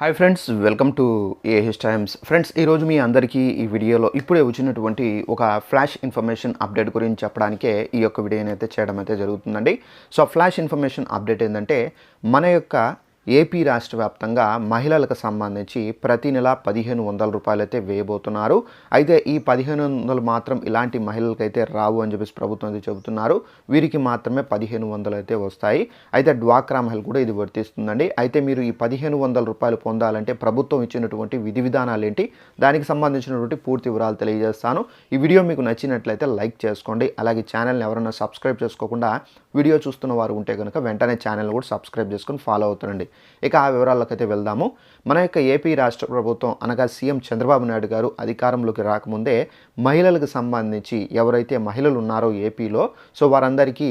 Hi friends, welcome to AH times. Friends, ఈరోజు మీ అందరికీ ఈ వీడియోలో ఇప్పుడే వచ్చినటువంటి ఒక ఫ్లాష్ ఇన్ఫర్మేషన్ అప్డేట్ గురించి చెప్పడానికే ఈ యొక్క వీడియోని అయితే చేయడం అయితే జరుగుతుందండి. సో ఫ్లాష్ ఇన్ఫర్మేషన్ అప్డేట్ ఏంటంటే మన యొక్క ఏపీ రాష్ట్ర వ్యాప్తంగా మహిళలకు సంబంధించి ప్రతి నెల 1500 రూపాయలు అయితే వేయబోతున్నారు. అయితే ఈ 1500 మాత్రం ఇలాంటి మహిళలకైతే రావు అని చెప్పేసి ప్రభుత్వం అయితే చెబుతున్నారు. వీరికి మాత్రమే 1500 అయితే వస్తాయి. అయితే డ్వాక్రా మహిళలు కూడా ఇది వర్తిస్తుందండి. అయితే మీరు ఈ 1500 రూపాయలు పొందాలంటే ప్రభుత్వం ఇచ్చినటువంటి విధి విధానాలు ఏంటి, దానికి సంబంధించినటువంటి పూర్తి వివరాలు తెలియజేస్తాను. ఈ వీడియో మీకు నచ్చినట్లయితే లైక్ చేసుకోండి. అలాగే ఛానల్ని ఎవరైనా సబ్స్క్రైబ్ చేసుకోకుండా వీడియో చూస్తున్న వారు ఉంటే కనుక వెంటనే ఛానల్ కూడా సబ్స్క్రైబ్ చేసుకొని ఫాలో అవుతుండండి. ఇక ఆ వివరాల్లోకి అయితే వెళ్దాము. మన యొక్క ఏపీ రాష్ట్ర ప్రభుత్వం అనగా సీఎం చంద్రబాబు నాయుడు గారు అధికారంలోకి రాకముందే మహిళలకు సంబంధించి ఎవరైతే మహిళలు ఉన్నారో ఏపీలో, సో వారందరికీ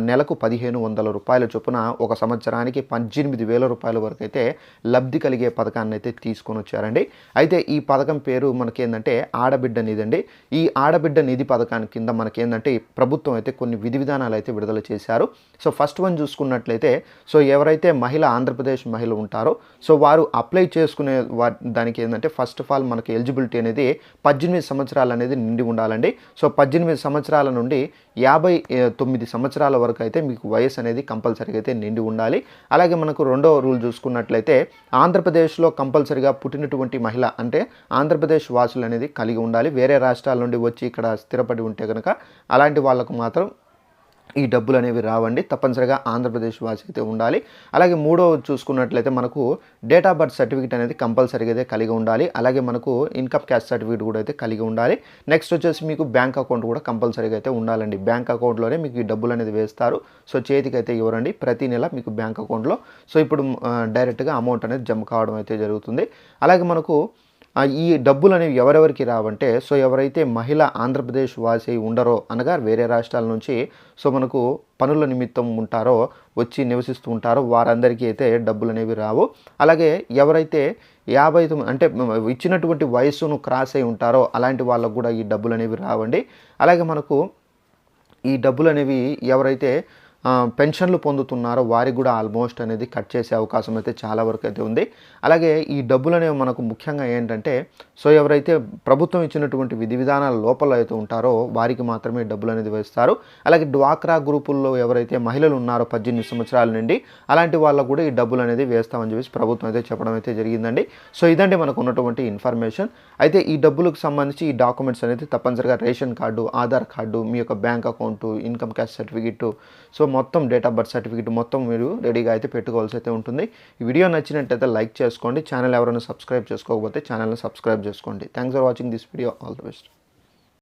నెలకు 1500 రూపాయల చొప్పున ఒక సంవత్సరానికి 18,000 రూపాయల వరకు అయితే లబ్ధి కలిగే పథకాన్ని అయితే తీసుకొని వచ్చారండి. అయితే ఈ పథకం పేరు మనకేందంటే ఆడబిడ్డ నిధి అండి. ఈ ఆడబిడ్డ నిధి పథకానికి కింద మనకేందంటే ప్రభుత్వం అయితే కొన్ని విధి విధానాలు అయితే విడుదల చేశారు. సో ఫస్ట్ వన్ చూసుకున్నట్లయితే, సో ఎవరైతే ఆంధ్రప్రదేశ్ మహిళ ఉంటారో సో వారు అప్లై చేసుకునే దానికి ఏంటంటే ఫస్ట్ ఆఫ్ ఆల్ మనకి ఎలిజిబిలిటీ అనేది 18 సంవత్సరాలు అనేది నిండి ఉండాలండి. సో 18 సంవత్సరాల నుండి 59 సంవత్సరాల వరకు అయితే మీకు వయసు అనేది కంపల్సరీగా అయితే నిండి ఉండాలి. అలాగే మనకు రెండవ రూల్ చూసుకున్నట్లయితే ఆంధ్రప్రదేశ్లో కంపల్సరీగా పుట్టినటువంటి మహిళ అంటే ఆంధ్రప్రదేశ్ వాసులు అనేది కలిగి ఉండాలి. వేరే రాష్ట్రాల నుండి వచ్చి ఇక్కడ స్థిరపడి ఉంటే కనుక అలాంటి వాళ్ళకు మాత్రం ఈ డబ్బులు అనేవి రావండి. తప్పనిసరిగా ఆంధ్రప్రదేశ్ వాసి అయితే ఉండాలి. అలాగే మూడవ చూసుకున్నట్లయితే మనకు డేట్ ఆఫ్ బర్త్ సర్టిఫికేట్ అనేది కంపల్సరీగా అయితే కలిగి ఉండాలి. అలాగే మనకు ఇన్కమ్ క్యాస్ట్ సర్టిఫికేట్ కూడా అయితే కలిగి ఉండాలి. నెక్స్ట్ వచ్చేసి మీకు బ్యాంక్ అకౌంట్ కూడా కంపల్సరీగా అయితే ఉండాలండి. బ్యాంక్ అకౌంట్లోనే మీకు ఈ డబ్బులు అనేది వేస్తారు. సో చేతికి అయితే ఇవ్వరండి, ప్రతి నెల మీకు బ్యాంక్ అకౌంట్లో సో ఇప్పుడు డైరెక్ట్గా అమౌంట్ అనేది జమ కావడం అయితే జరుగుతుంది. అలాగే మనకు ఈ డబ్బులు అనేవి ఎవరెవరికి రావంటే, సో ఎవరైతే మహిళ ఆంధ్రప్రదేశ్ వాసి ఉండరో అనగా వేరే రాష్ట్రాల నుంచి సో మనకు పనుల నిమిత్తం ఉంటారో వచ్చి నివసిస్తూ ఉంటారో వారందరికీ అయితే డబ్బులు అనేవి రావు. అలాగే ఎవరైతే 59 అంటే ఇచ్చినటువంటి వయస్సును క్రాస్ అయి ఉంటారో అలాంటి వాళ్ళకు కూడా ఈ డబ్బులు అనేవి రావండి. అలాగే మనకు ఈ డబ్బులు అనేవి ఎవరైతే పెన్షన్లు పొందుతున్నారో వారికి కూడా ఆల్మోస్ట్ అనేది కట్ చేసే అవకాశం అయితే చాలా వరకు అయితే ఉంది. అలాగే ఈ డబ్బులు అనేవి మనకు ముఖ్యంగా ఏంటంటే, సో ఎవరైతే ప్రభుత్వం ఇచ్చినటువంటి విధి విధానాల లోపల అయితే ఉంటారో వారికి మాత్రమే డబ్బులు అనేది వేస్తారు. అలాగే డ్వాక్రా గ్రూపుల్లో ఎవరైతే మహిళలు ఉన్నారో 18 సంవత్సరాల నుండి అలాంటి వాళ్ళకు కూడా ఈ డబ్బులు అనేది వేస్తామని చెప్పేసి ప్రభుత్వం అయితే చెప్పడం అయితే జరిగిందండి. సో ఇదండి మనకు ఉన్నటువంటి ఇన్ఫర్మేషన్. అయితే ఈ డబ్బులకు సంబంధించి ఈ డాక్యుమెంట్స్ అనేది తప్పనిసరిగా రేషన్ కార్డు, ఆధార్ కార్డు, మీ యొక్క bank account, income caste certificate, so మొత్తం డేట్ ఆఫ్ బర్త్ సర్టిఫికేట్ మొత్తం మీరు రెడీగా అయితే పెట్టుకోవాల్సి అయితే ఉంటుంది. ఈ వీడియో నచ్చినట్టయితే లైక్ చేసుకోండి. ఛానల్ ఎవరైనా సబ్స్క్రైబ్ చేసుకోకపోతే ఛానల్ని సబ్స్క్రైబ్ చేసుకోండి. Thanks for watching this video. All the best.